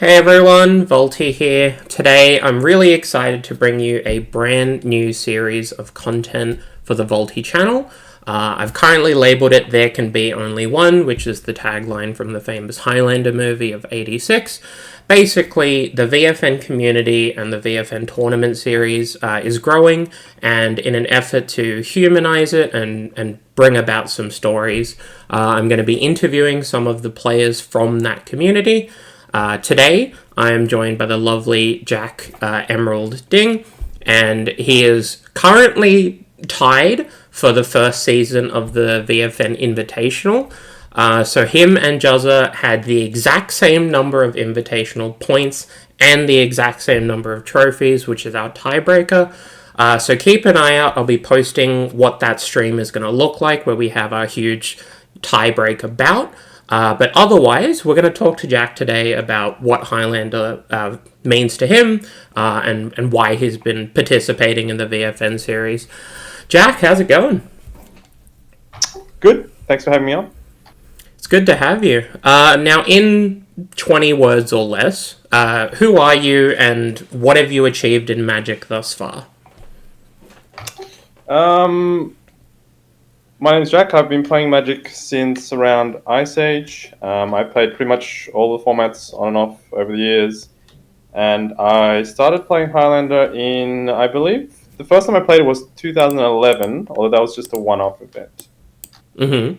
Hey everyone, Volty here. Today I'm really excited to bring you a brand new series of content for the Volty channel. I've currently labelled it There Can Be Only One, which is the tagline from the famous Highlander movie of '86. Basically, the VFN community and the VFN tournament series is growing, and in an effort to humanize it and bring about some stories, I'm going to be interviewing some of the players from that community. Today, I am joined by the lovely Jack Emerald Ding, and he is currently tied for the first season of the VFN Invitational. So him and Juzza had the exact same number of Invitational points and the exact same number of trophies, which is our tiebreaker. So keep an eye out. I'll be posting what that stream is going to look like, where we have our huge tiebreaker bout. But otherwise, we're going to talk to Jack today about what Highlander means to him and why he's been participating in the VFN series. Jack, how's it going? Good. Thanks for having me on. It's good to have you. Now, in 20 words or less, who are you and what have you achieved in Magic thus far? My name's Jack. I've been playing Magic since around Ice Age. I played pretty much all the formats on and off over the years. And I started playing Highlander in, I believe, the first time I played it was 2011, although that was just a one-off event. Mm-hmm.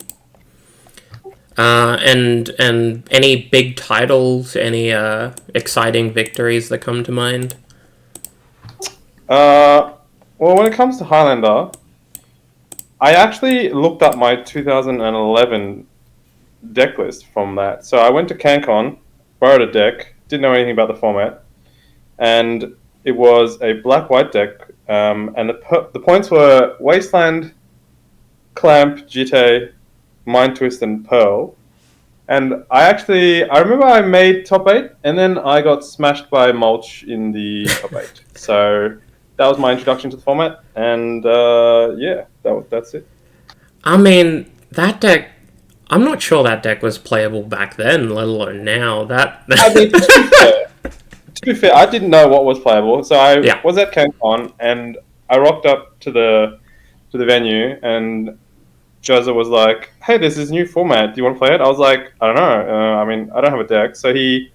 And any big titles, any exciting victories that come to mind? Well, when it comes to Highlander, I actually looked up my 2011 deck list from that. So I went to CanCon, borrowed a deck, didn't know anything about the format, and it was a black-white deck, and the points were Wasteland, Clamp, Jitte, Mind Twist, and Pearl. And I remember I made top 8, and then I got smashed by Mulch in the top 8. So that was my introduction to the format, and that's it. I mean, that deck, I'm not sure that deck was playable back then, let alone now. I mean, to be fair, I didn't know what was playable, so I was at CanCon, and I rocked up to the venue, and Juzza was like, "Hey, there's this new format. Do you want to play it?" I was like, "I don't know. I mean, I don't have a deck." So he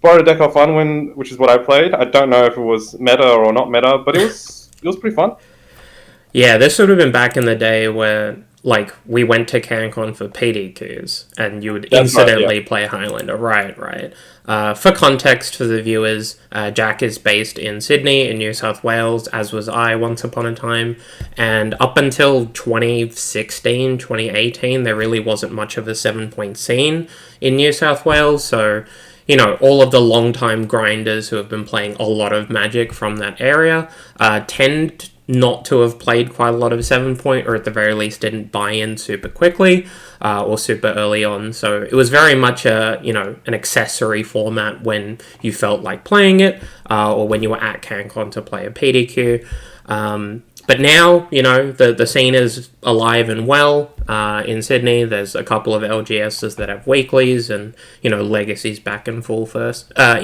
borrowed a deck off Unwin, which is what I played. I don't know if it was meta or not meta, but it was pretty fun. Yeah, this would have been back in the day where, like, we went to CanCon for PDQs, and you would incidentally play Highlander. Right. For context for the viewers, Jack is based in Sydney, in New South Wales, as was I once upon a time, and up until 2016, 2018, there really wasn't much of a 7-point scene in New South Wales, so all of the long-time grinders who have been playing a lot of Magic from that area tend not to have played quite a lot of 7-point, or at the very least didn't buy in super quickly or super early on. So it was very much an accessory format when you felt like playing it, or when you were at CanCon to play a PDQ. But now, the scene is alive and well in Sydney. There's a couple of LGSs that have weeklies, and Legacy's back in full force. I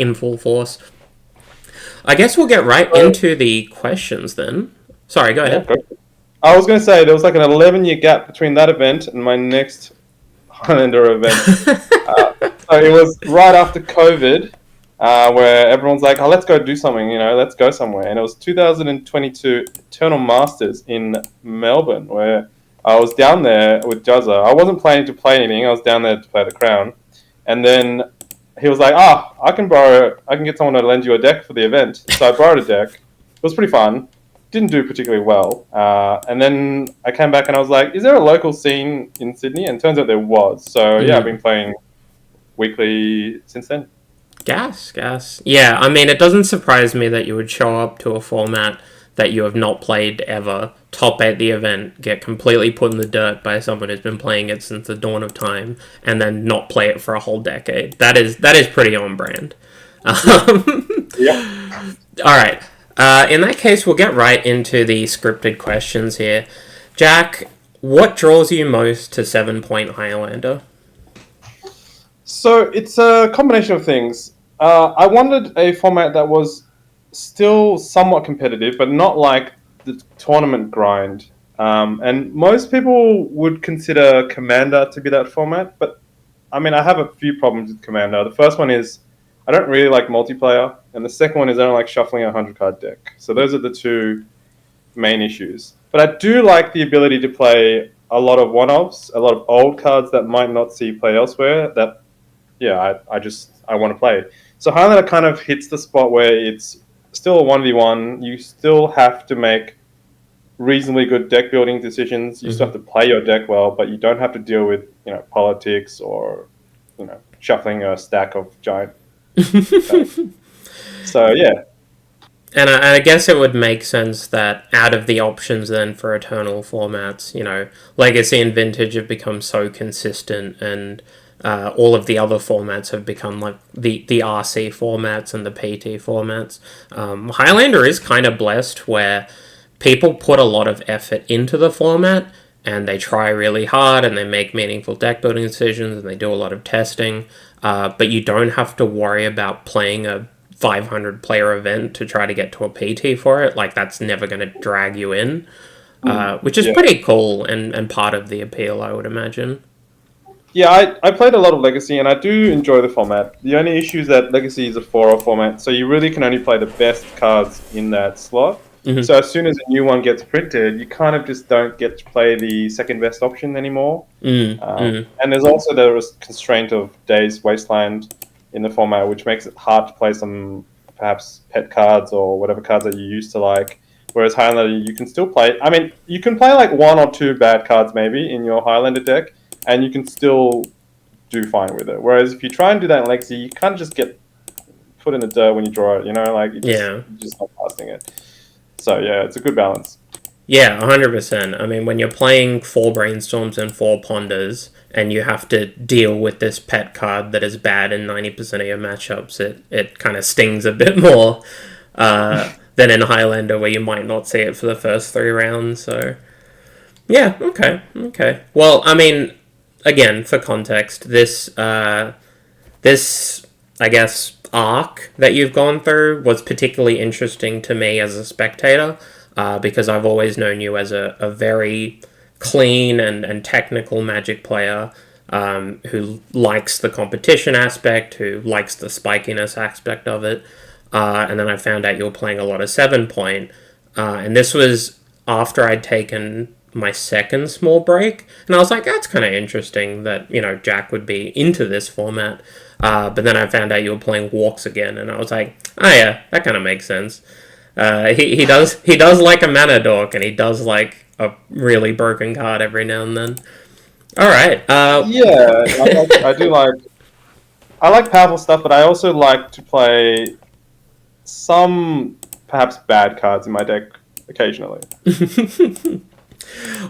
guess we'll get right into the questions then. Sorry, go ahead. I was going to say, there was like an 11-year gap between that event and my next Highlander event. So it was right after COVID, where everyone's like, "Oh, let's go do something, let's go somewhere." And it was 2022 Eternal Masters in Melbourne, where I was down there with Juzza. I wasn't planning to play anything. I was down there to play the Crown. And then he was like, I can get someone to lend you a deck for the event. So I borrowed a deck. It was pretty fun. Didn't do particularly well. And then I came back and I was like, is there a local scene in Sydney? And it turns out there was. So I've been playing weekly since then. Gas. Yeah, I mean, it doesn't surprise me that you would show up to a format that you have not played ever, top 8 the event, get completely put in the dirt by someone who's been playing it since the dawn of time, and then not play it for a whole decade. That is pretty on brand. Yeah. All right. In that case, we'll get right into the scripted questions here. Jack, what draws you most to 7-point Highlander? So it's a combination of things. I wanted a format that was still somewhat competitive, but not like the tournament grind. And most people would consider Commander to be that format, but I mean, I have a few problems with Commander. The first one is I don't really like multiplayer, and the second one is I don't like shuffling a 100 card deck. So those are the two main issues. But I do like the ability to play a lot of one-offs, a lot of old cards that might not see play elsewhere. That yeah, I want to play. So Highlander kind of hits the spot where it's still a 1v1. You still have to make reasonably good deck building decisions. You still have to play your deck well, but you don't have to deal with politics or shuffling a stack of giant. So yeah, And I guess it would make sense that out of the options then for Eternal formats, Legacy and Vintage have become so consistent, and all of the other formats have become like the RC formats and the PT formats. Highlander is kind of blessed where people put a lot of effort into the format and they try really hard and they make meaningful deck building decisions and they do a lot of testing, but you don't have to worry about playing a 500 player event to try to get to a PT for it. Like, that's never going to drag you in, which is pretty cool and part of the appeal, I would imagine. yeah. I played a lot of Legacy, and I do enjoy the format. The only issue is that Legacy is a 4-0 format, so you really can only play the best cards in that slot. So as soon as a new one gets printed, you kind of just don't get to play the second best option anymore. And there's also the constraint of Days Wasteland in the format, which makes it hard to play some perhaps pet cards or whatever cards that you used to like. Whereas Highlander, you can still play. I mean, you can play like one or two bad cards maybe in your Highlander deck, and you can still do fine with it. Whereas if you try and do that in Legacy, you kind of just get put in the dirt when you draw it. Like you're just not casting it. So yeah, it's a good balance. Yeah, 100%. I mean, when you're playing 4 Brainstorms and 4 Ponders, and you have to deal with this pet card that is bad in 90% of your matchups, it kind of stings a bit more than in Highlander, where you might not see it for the first 3 rounds. So, yeah, okay. Well, I mean, again, for context, this I guess, arc that you've gone through was particularly interesting to me as a spectator, because I've always known you as a very clean and technical Magic player, who likes the competition aspect, who likes the spikiness aspect of it. And then I found out you were playing a lot of 7-point. And this was after I'd taken my second small break. And I was like, that's kind of interesting that, Jack would be into this format. But then I found out you were playing Walks again. And I was like, oh yeah, that kind of makes sense. He does like a mana dork, and he does like a really broken card every now and then. All right. Yeah, I do like. I like powerful stuff, but I also like to play some perhaps bad cards in my deck occasionally.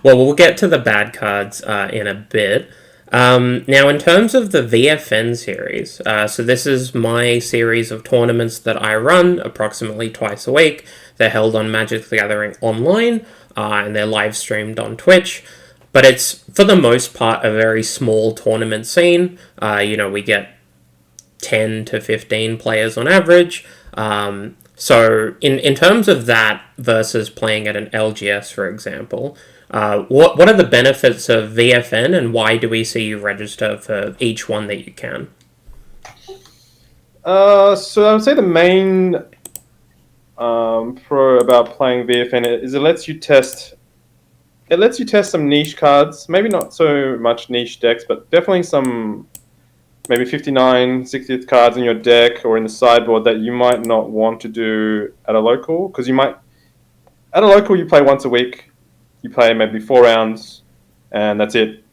Well, we'll get to the bad cards in a bit. Now, in terms of the VFN series, so this is my series of tournaments that I run approximately twice a week. They're held on Magic the Gathering Online, and they're live streamed on Twitch. But it's, for the most part, a very small tournament scene. We get 10 to 15 players on average. So in terms of that versus playing at an LGS, for example, what are the benefits of VFN, and why do we see you register for each one that you can? So I would say the main pro about playing VFN is it lets you test. It lets you test some niche cards, maybe not so much niche decks, but definitely some maybe 59, 60th cards in your deck or in the sideboard that you might not want to do at a local. Because at a local, you play once a week, you play maybe 4 rounds, and that's it.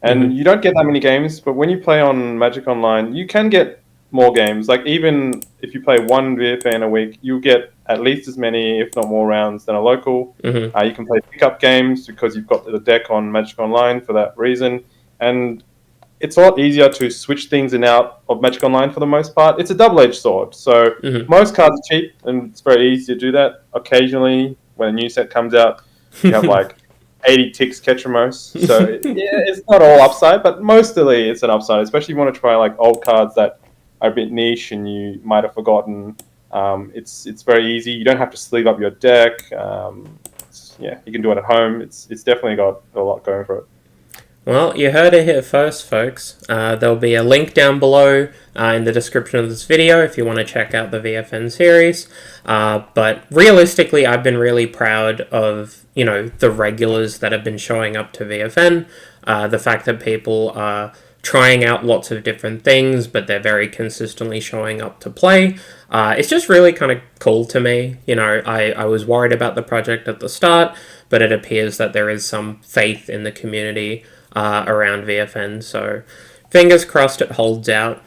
And you don't get that many games, but when you play on Magic Online, you can get more games. Like, even if you play one VFN a week, you get at least as many, if not more rounds than a local. You can play pickup games because you've got the deck on Magic Online for that reason. And it's a lot easier to switch things in and out of Magic Online for the most part. It's a double-edged sword. So most cards are cheap, and it's very easy to do that. Occasionally, when a new set comes out, you have like 80 ticks Ketramos. So yeah, it's not all upside, but mostly it's an upside, especially if you want to try like old cards that are a bit niche and you might have forgotten, it's very easy. You don't have to sleeve up your deck. Yeah, you can do it at home. It's definitely got a lot going for it. Well, you heard it here first, folks. There'll be a link down below in the description of this video if you want to check out the VFN series. But realistically, I've been really proud of, the regulars that have been showing up to VFN. The fact that people are trying out lots of different things, but they're very consistently showing up to play. It's just really kind of cool to me. I was worried about the project at the start, but it appears that there is some faith in the community around VFN, so fingers crossed it holds out.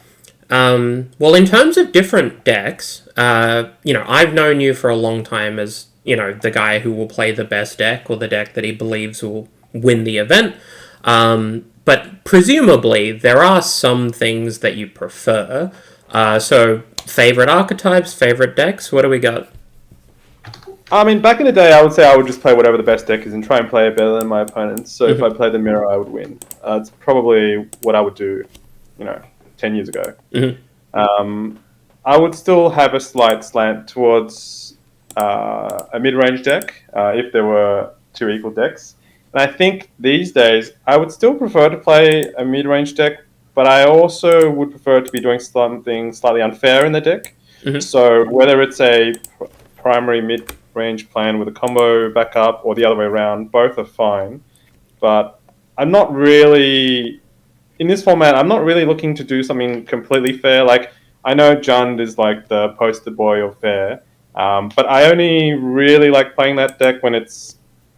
Well, in terms of different decks, I've known you for a long time as, the guy who will play the best deck or the deck that he believes will win the event. But presumably there are some things that you prefer. So favorite archetypes, favorite decks, what do we got? I mean, back in the day, I would say I would just play whatever the best deck is and try and play it better than my opponents. So if I played the mirror, I would win. It's probably what I would do, 10 years ago. I would still have a slight slant towards a mid-range deck if there were two equal decks. And I think these days, I would still prefer to play a mid-range deck, but I also would prefer to be doing something slightly unfair in the deck. So whether it's a primary mid-range plan with a combo backup or the other way around, both are fine. But I'm not really, in this format, I'm not really looking to do something completely fair. Like, I know Jund is like the poster boy of fair, but I only really like playing that deck when its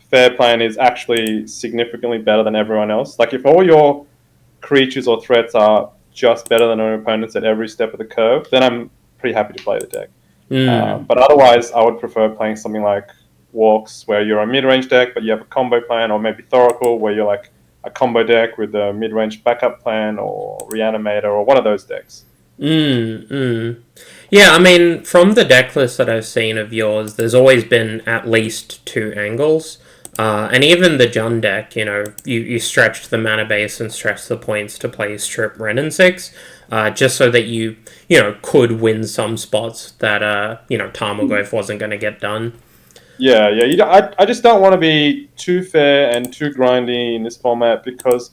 fair plan is actually significantly better than everyone else. Like, if all your creatures or threats are just better than our opponents at every step of the curve, then I'm pretty happy to play the deck. But otherwise, I would prefer playing something like Walks, where you're a mid-range deck, but you have a combo plan, or maybe Thoracle, where you're like a combo deck with a mid-range backup plan, or Reanimator, or one of those decks. Yeah, I mean, from the deck list that I've seen of yours, there's always been at least two angles. And even the Jund deck, you stretched the mana base and stretched the points to play Strip, Ren, and 6, just so that you could win some spots that, Tarmogoyf wasn't going to get done. Yeah. I just don't want to be too fair and too grindy in this format because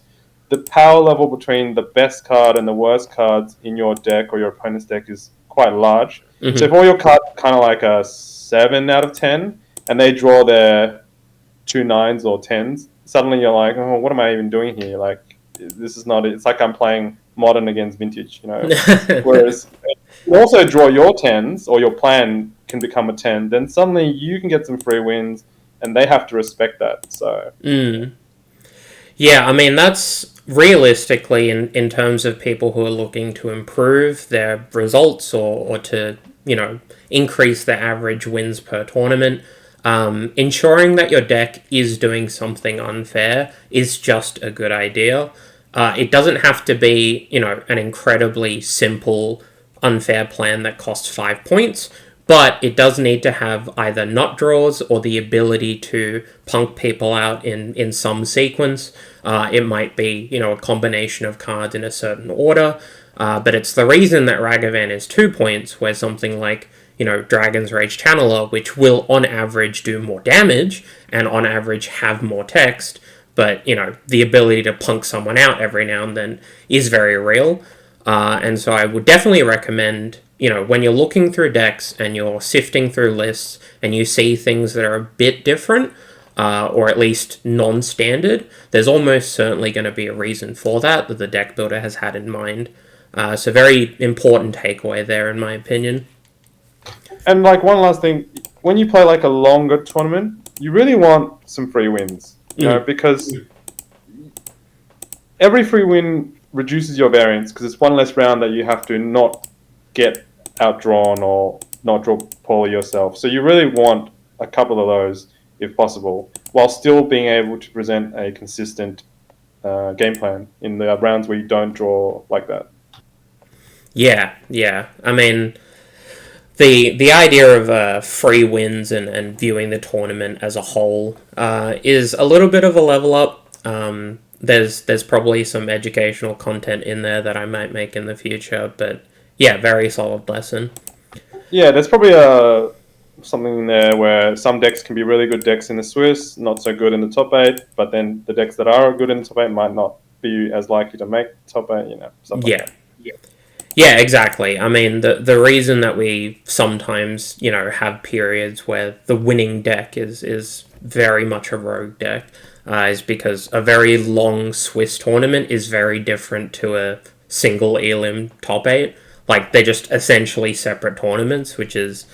the power level between the best card and the worst cards in your deck or your opponent's deck is quite large. So if all your cards are kind of like a 7 out of 10 and they draw their 2 9s or 10s, suddenly you're like, oh, what am I even doing here? Like, this is not it. It's like I'm playing modern against vintage, Whereas you also draw your 10s or your plan can become a 10, then suddenly you can get some free wins and they have to respect that. So yeah, I mean, that's realistically in terms of people who are looking to improve their results or to, increase their average wins per tournament. Ensuring that your deck is doing something unfair is just a good idea. It doesn't have to be, an incredibly simple, unfair plan that costs 5 points, but it does need to have either nut draws or the ability to punk people out in some sequence. It might be, a combination of cards in a certain order, but it's the reason that Ragavan is 2 points, where something like Dragon's Rage Channeler, which will on average do more damage and on average have more text, but the ability to punk someone out every now and then is very real. And so I would definitely recommend, when you're looking through decks and you're sifting through lists and you see things that are a bit different, or at least non-standard, there's almost certainly going to be a reason for that the deck builder has had in mind. So very important takeaway there, in my opinion. And like one last thing, when you play like a longer tournament, you really want some free wins, because every free win reduces your variance because it's one less round that you have to not get outdrawn or not draw poorly yourself. So you really want a couple of those if possible, while still being able to present a consistent game plan in the rounds where you don't draw like that. Yeah. I mean, the idea of free wins and viewing the tournament as a whole is a little bit of a level up. There's probably some educational content in there that I might make in the future, but Yeah, very solid lesson. Yeah, there's probably something in there where some decks can be really good decks in the Swiss, not so good in the top eight, but then the decks that are good in the top eight might not be as likely to make top eight, stuff like Yeah. that. Yeah, exactly. I mean, the reason that we sometimes, have periods where the winning deck is very much a rogue deck is because a very long Swiss tournament is very different to a single Elim top eight. Like, they're just essentially separate tournaments, which is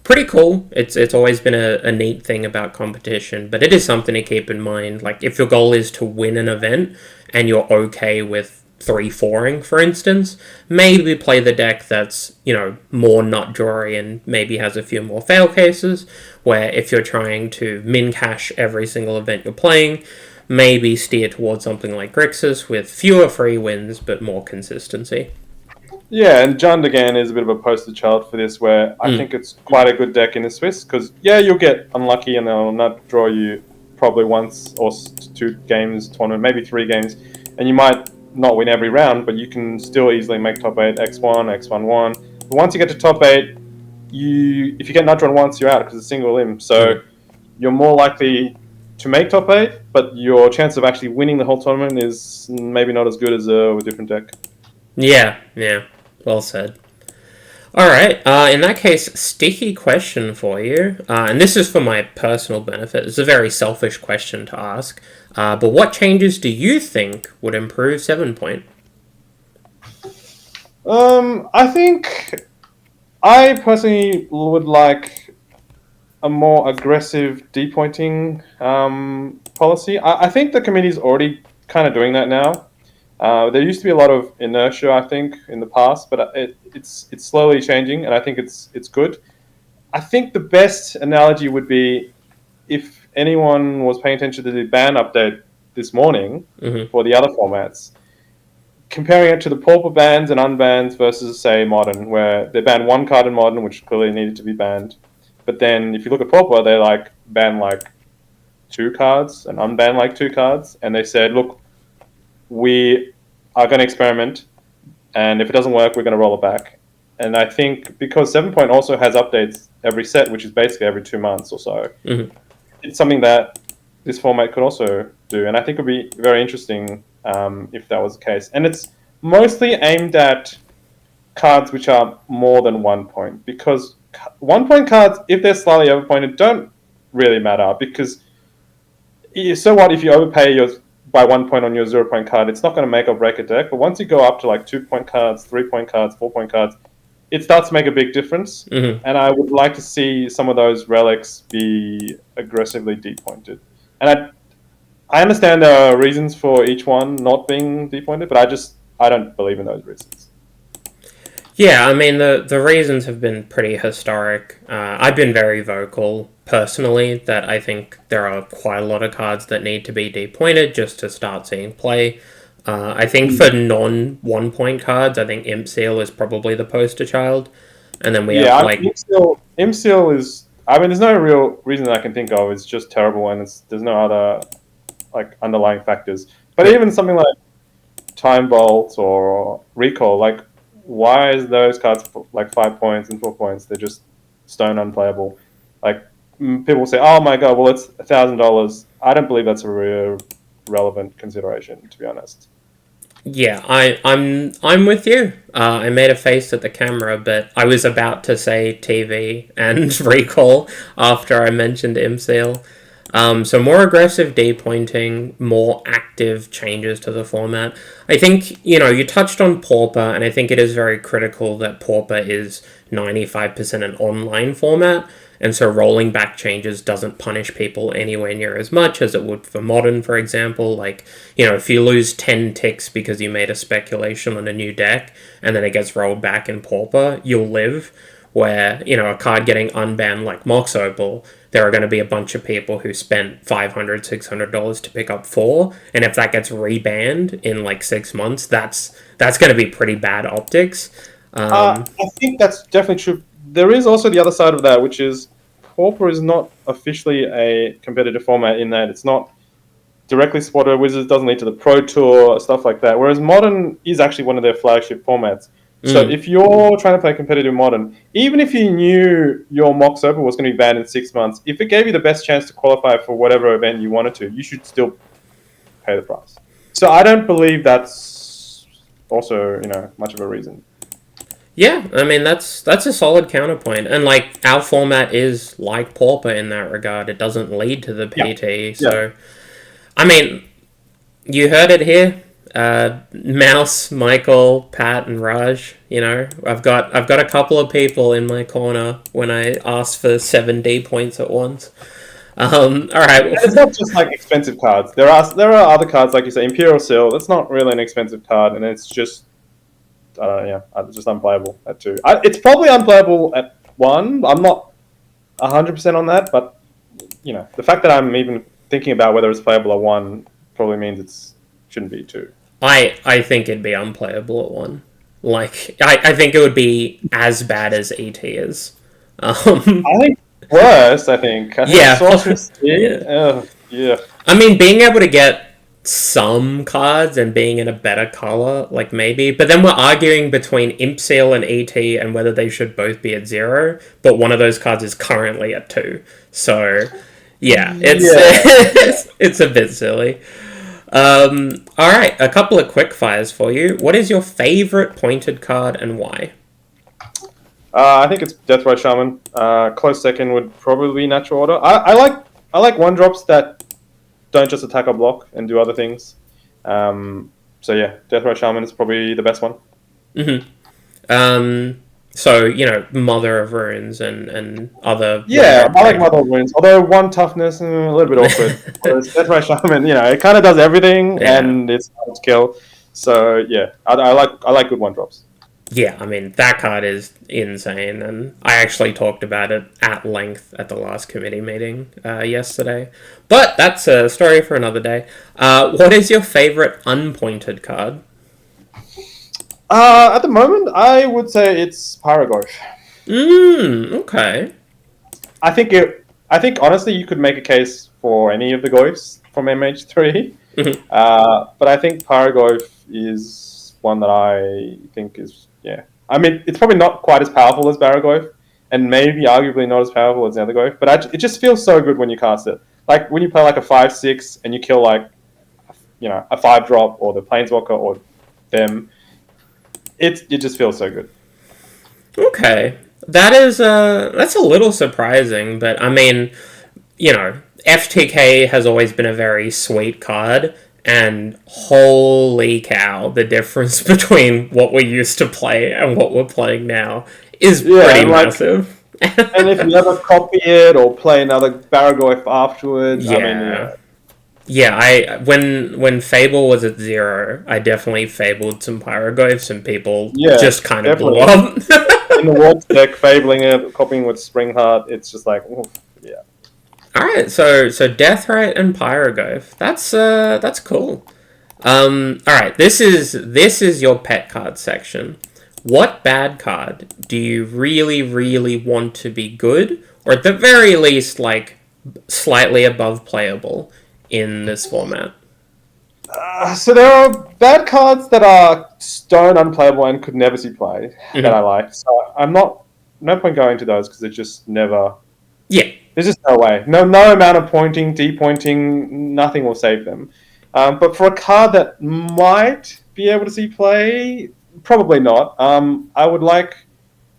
pretty cool. It's always been a neat thing about competition, but it is something to keep in mind. Like, if your goal is to win an event and you're okay with 3-4ing, for instance, maybe play the deck that's, more nut drawy and maybe has a few more fail cases, where if you're trying to min cash every single event you're playing, maybe steer towards something like Grixis with fewer free wins but more consistency. Yeah, and John Degan is a bit of a poster child for this, where I think it's quite a good deck in the Swiss, because, yeah, you'll get unlucky and they'll not draw you probably once or two games tournament, maybe 3 games, and you might not win every round, but you can still easily make top 8 X1, X1-1. But once you get to top 8, if you get nut drawn once, you're out because it's single limb. So you're more likely to make top 8, but your chance of actually winning the whole tournament is maybe not as good as a different deck. Yeah. Well said. All right. In that case, sticky question for you, and this is for my personal benefit. It's a very selfish question to ask, but what changes do you think would improve 7 Point? I think I personally would like a more aggressive depointing policy. I think the committee's already kind of doing that now. There used to be a lot of inertia, I think, in the past, but it's slowly changing, and I think it's good. I think the best analogy would be if anyone was paying attention to the ban update this morning Mm-hmm. for the other formats, comparing it to the pauper bans and unbans versus, say, modern, where they banned one card in modern, which clearly needed to be banned. But then if you look at pauper, they ban 2 cards and unban 2 cards, and they said, look, we are going to experiment, and if it doesn't work, we're going to roll it back. And I think because 7 Point also has updates every set, which is basically every 2 months or so, Mm-hmm. it's something that this format could also do. And I think it would be very interesting if that was the case. And it's mostly aimed at cards which are more than 1 point, because 1 point cards, if they're slightly overpointed, don't really matter, because so what if you overpay by 1 point on your 0 point card? It's not going to make or break a deck. But once you go up to 2 point cards, 3 point cards, 4 point cards, it starts to make a big difference. Mm-hmm. And I would like to see some of those relics be aggressively depointed. And I understand there are reasons for each one not being depointed, but I don't believe in those reasons. Yeah, I mean the reasons have been pretty historic. I've been very vocal personally that I think there are quite a lot of cards that need to be depointed just to start seeing play. I think for non 1 point cards, I think Imp Seal is probably the poster child, and then we have Yeah, Imseal is. I mean, there's no real reason that I can think of. It's just terrible, and there's no other underlying factors. But even something like Time Bolt or Recall, why is those cards 5 points and 4 points? They're just stone unplayable. People say, "Oh my god, well it's $1,000." I don't believe that's a real relevant consideration, to be honest. Yeah, I'm with you. I made a face at the camera, but I was about to say TV and recall after I mentioned MSeal. So more aggressive D-pointing, more active changes to the format. I think, you touched on Pauper, and I think it is very critical that Pauper is 95% an online format, and so rolling back changes doesn't punish people anywhere near as much as it would for Modern, for example. If you lose 10 ticks because you made a speculation on a new deck, and then it gets rolled back in Pauper, you'll live. Where, a card getting unbanned like Mox Opal, there are going to be a bunch of people who spent $500, $600 to pick up 4, and if that gets rebanned in 6 months, that's going to be pretty bad optics. I think that's definitely true. There is also the other side of that, which is Pauper is not officially a competitive format in that it's not directly supported by Wizards, doesn't lead to the Pro Tour, stuff like that. Whereas Modern is actually one of their flagship formats. So if you're trying to play competitive modern, even if you knew your Mox Opal was going to be banned in 6 months, if it gave you the best chance to qualify for whatever event you wanted to, you should still pay the price. So I don't believe that's also much of a reason. Yeah, I mean that's a solid counterpoint, and like our format is like Pauper in that regard. It doesn't lead to the PT, so I mean, you heard it here. Mouse, Michael, Pat, and Raj. I've got a couple of people in my corner when I ask for 7D points at once. All right. And it's not just like expensive cards. There are other cards like you say, Imperial Seal. That's not really an expensive card, and it's just it's just unplayable at 2. It's probably unplayable at 1. I'm not 100% on that, but the fact that I'm even thinking about whether it's playable at 1 probably means it shouldn't be 2. I think it'd be unplayable at 1. Like I think it would be as bad as ET is. I think worse. I think yeah. Sorceress. Yeah. I mean, being able to get some cards and being in a better color, like maybe, but then we're arguing between Imp Seal and ET and whether they should both be at 0, but one of those cards is currently at 2. So yeah, it's a bit silly. All right, a couple of quick fires for you. What is your favorite pointed card and why? I think it's Deathrite Shaman. Close second would probably be Natural Order. I like 1-drops that don't just attack or block and do other things. So yeah, Deathrite Shaman is probably the best one. So Mother of Runes and other. Yeah, I like Mother of Runes. Although 1 toughness, a little bit awkward. Whereas Deathrite Shaman, it kind of does everything and it's hard to kill. So yeah, I like good 1-drops. Yeah, I mean, that card is insane, and I actually talked about it at length at the last committee meeting yesterday. But that's a story for another day. What is your favorite unpointed card? At the moment, I would say it's Pyrogorf. Okay. I think honestly, you could make a case for any of the Goyfs from MH3. But I think Pyrogorf is one that I think is I mean, it's probably not quite as powerful as Baragorf, and maybe arguably not as powerful as the other Goyf, but it just feels so good when you cast it. Like when you play like a 5/6 and you kill like a 5-drop or the Planeswalker or them, it just feels so good. Okay, that's a little surprising, but I mean, FTK has always been a very sweet card. And holy cow, the difference between what we used to play and what we're playing now is pretty massive. And if you ever copy it or play another Baragorf afterwards, I mean, when Fable was at 0, I definitely fabled some Pyroglyphs and people just kind of blew up. In the Warp deck, fabling it, copying with Springheart, it's just like, oof, yeah. All right, so Deathrite and Pyroglyph. That's cool. All right, this is your pet card section. What bad card do you really, really want to be good, or at the very least, like slightly above playable in this format? So there are bad cards that are stone unplayable and could never see play that I like. So I'm no point going to those because it just never. Yeah. There's just no way. No amount of pointing, depointing, nothing will save them. But for a card that might be able to see play, probably not. I would like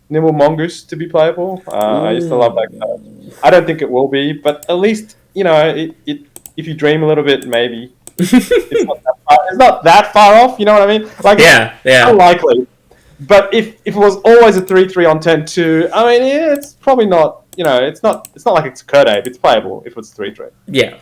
Nimble Mongoose to be playable. I used to love that card. I don't think it will be, but at least, if you dream a little bit, maybe. It's not that far off, you know what I mean? Like, yeah. Unlikely. But if it was always a 3/3 on turn 2, I mean, it's probably not. It's not like it's Kurdabe. It's playable if it's 3/3. Yeah.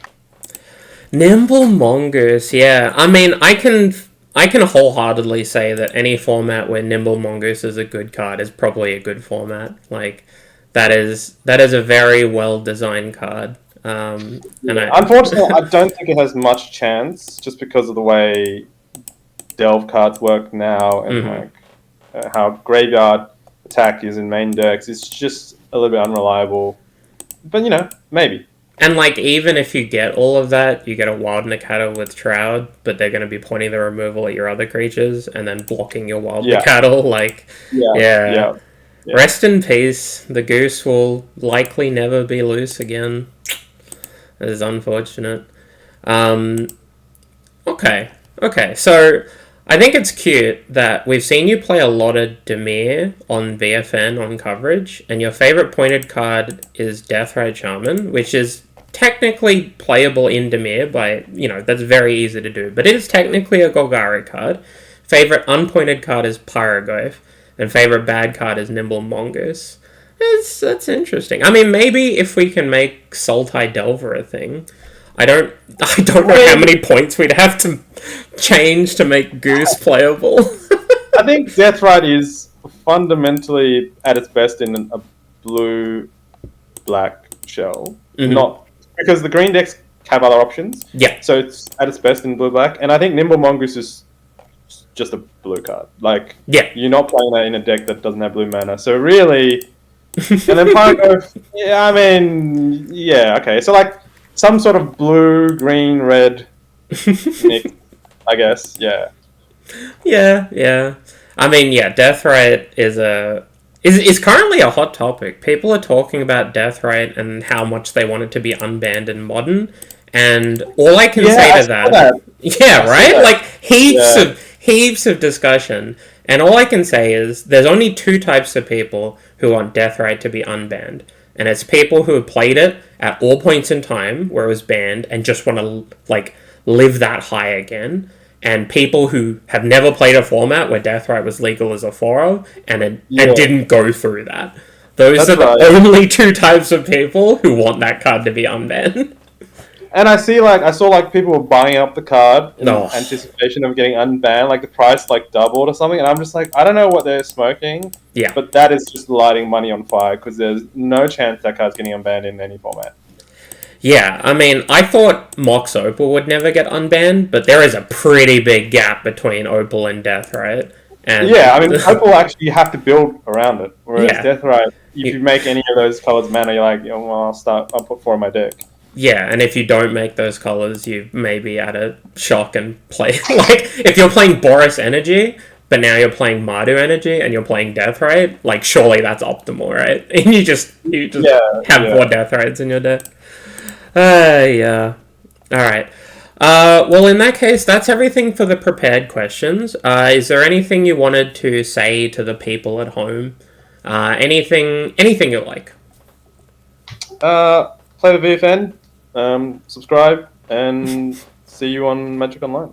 Nimble Mongoose. Yeah. I mean, I can wholeheartedly say that any format where Nimble Mongoose is a good card is probably a good format. Like that is a very well designed card. Unfortunately, I don't think it has much chance just because of the way Delve cards work now and how graveyard attack is in main decks. It's just a little bit unreliable. But, maybe. And, like, even if you get all of that, you get a wild Nikata with Shroud, but they're going to be pointing the removal at your other creatures and then blocking your wild Yeah. Nikata. Like, Yeah. yeah. Yeah. Rest in peace. The goose will likely never be loose again. That is unfortunate. Um, okay. So I think it's cute that we've seen you play a lot of Dimir on VFN on coverage, and your favorite pointed card is Deathrite Shaman, which is technically playable in Dimir by, that's very easy to do, but it is technically a Golgari card. Favorite unpointed card is Pyroglyph, and favorite bad card is Nimble Mongoose. That's interesting. I mean, maybe if we can make Sultai Delver a thing. I don't know how many points we'd have to change to make Goose playable. I think Deathrite is fundamentally at its best in a blue-black shell. Mm-hmm. Not because the green decks have other options. Yeah. So it's at its best in blue-black, and I think Nimble Mongoose is just a blue card. Like, yeah, you're not playing that in a deck that doesn't have blue mana. So really, and then Pyro, yeah, I mean, yeah, okay. So like some sort of blue, green, red mix, I guess. Yeah. Yeah. I mean, yeah, Deathrite is currently a hot topic. People are talking about Deathrite and how much they want it to be unbanned in Modern, and all I can say to that, yeah, right, like heaps of discussion, and all I can say is there's only two types of people who want Deathrite to be unbanned, and it's people who have played it at all points in time where it was banned and just want to like live that high again, and people who have never played a format where Deathrite was legal as a 4 and didn't go through that. Those are the only two types of people who want that card to be unbanned. And I saw like people were buying up the card in anticipation of getting unbanned, like the price like doubled or something, and I'm just like, I don't know what they're smoking. Yeah. But that is just lighting money on fire because there's no chance that card's getting unbanned in any format. Yeah, I mean, I thought Mox Opal would never get unbanned, but there is a pretty big gap between Opal and Deathrite. And yeah, I mean, Opal actually you have to build around it, whereas Deathrite, if you make any of those colors mana, you're like, well, I'll put 4 in my deck. Yeah, and if you don't make those colors, you maybe add a shock and play. Like, if you're playing Boris Energy, but now you're playing Mardu Energy and you're playing Deathrite, like, surely that's optimal, right? And you just have 4 Deathrites in your deck. Yeah. Alright. Well, in that case, that's everything for the prepared questions. Is there anything you wanted to say to the people at home? Anything you like? Play the VFN. Subscribe, and see you on Magic Online.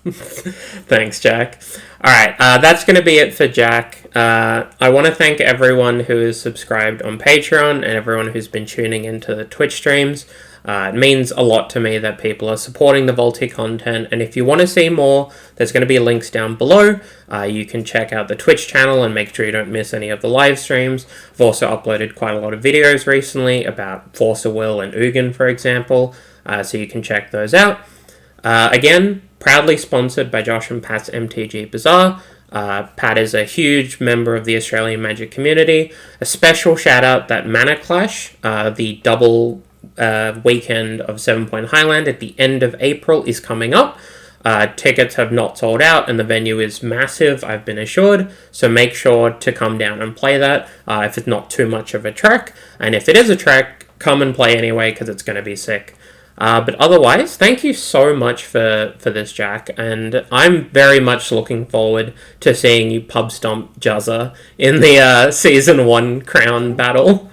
Thanks, Jack. Alright, that's going to be it for Jack. I want to thank everyone who is subscribed on Patreon and everyone who's been tuning into the Twitch streams. It means a lot to me that people are supporting the Volty content, and if you want to see more, there's going to be links down below. You can check out the Twitch channel and make sure you don't miss any of the live streams. I've also uploaded quite a lot of videos recently about Force of Will and Ugin, for example, so you can check those out. Again, proudly sponsored by Josh and Pat's MTG Bazaar. Pat is a huge member of the Australian Magic community. A special shout out that Mana Clash, the double weekend of 7 Point Highland at the end of April, is coming up. Tickets have not sold out and the venue is massive, I've been assured, so make sure to come down and play that if it's not too much of a trek, and if it is a trek, come and play anyway because it's going to be sick. But otherwise, thank you so much for this, Jack, and I'm very much looking forward to seeing you pub stomp Juzza in the Season 1 crown battle.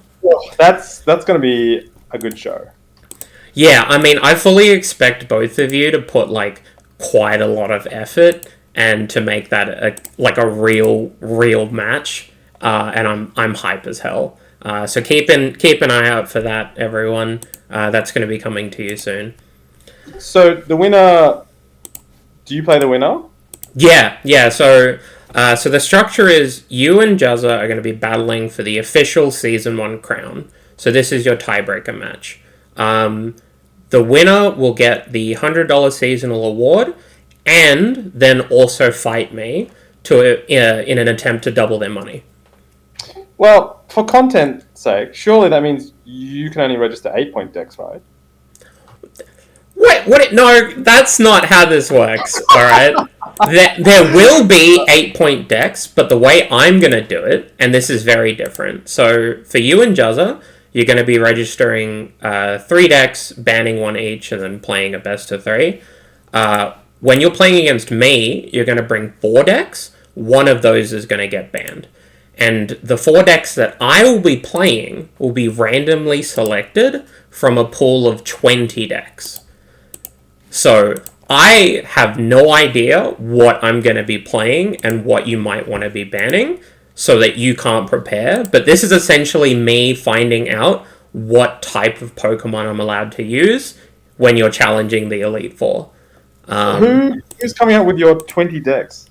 That's going to be a good show. Yeah, I mean, I fully expect both of you to put, like, quite a lot of effort and to make that a real match, and I'm hype as hell. So keep an eye out for that, everyone. That's going to be coming to you soon. So the winner, do you play the winner? Yeah. So the structure is you and Juzza are going to be battling for the official Season 1 crown. So this is your tiebreaker match. The winner will get the $100 seasonal award and then also fight me in an attempt to double their money. Well, for content's sake, surely that means you can only register 8-point decks, right? Wait, what? No, that's not how this works. All right, there will be 8-point decks, but the way I'm gonna do it, and this is very different. So for you and Juzza, you're gonna be registering 3 decks, banning one each, and then playing a best of 3. When you're playing against me, you're gonna bring 4 decks. One of those is gonna get banned. And the 4 decks that I will be playing will be randomly selected from a pool of 20 decks. So I have no idea what I'm going to be playing and what you might want to be banning so that you can't prepare. But this is essentially me finding out what type of Pokemon I'm allowed to use when you're challenging the Elite Four. Who's coming out with your 20 decks?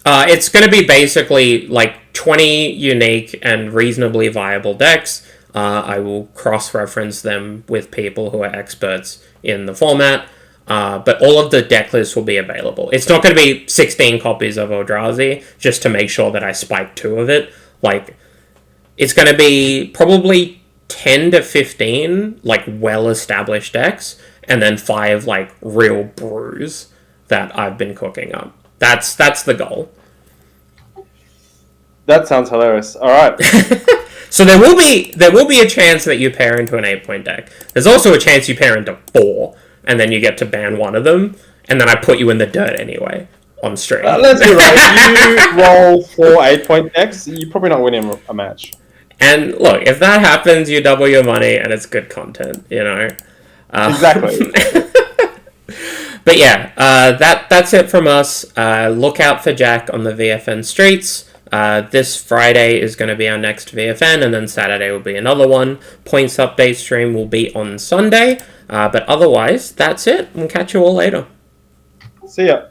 It's going to be basically like 20 unique and reasonably viable decks. I will cross-reference them with people who are experts in the format. But all of the deck lists will be available. It's not going to be 16 copies of Eldrazi, just to make sure that I spike 2 of it. Like, it's going to be probably 10 to 15, like, well-established decks, and then 5, like, real brews that I've been cooking up. That's the goal. That sounds hilarious. All right. So there will be a chance that you pair into an 8-point deck. There's also a chance you pair into 4, and then you get to ban one of them, and then I put you in the dirt anyway on stream. Let's be right. If you roll 4 8-point decks, you're probably not winning a match. And look, if that happens, you double your money, and it's good content, you know. Exactly. But yeah, that's it from us. Look out for Jack on the VFN streets. This Friday is going to be our next VFN, and then Saturday will be another one. Points update stream will be on Sunday. But otherwise, that's it. We'll catch you all later. See ya.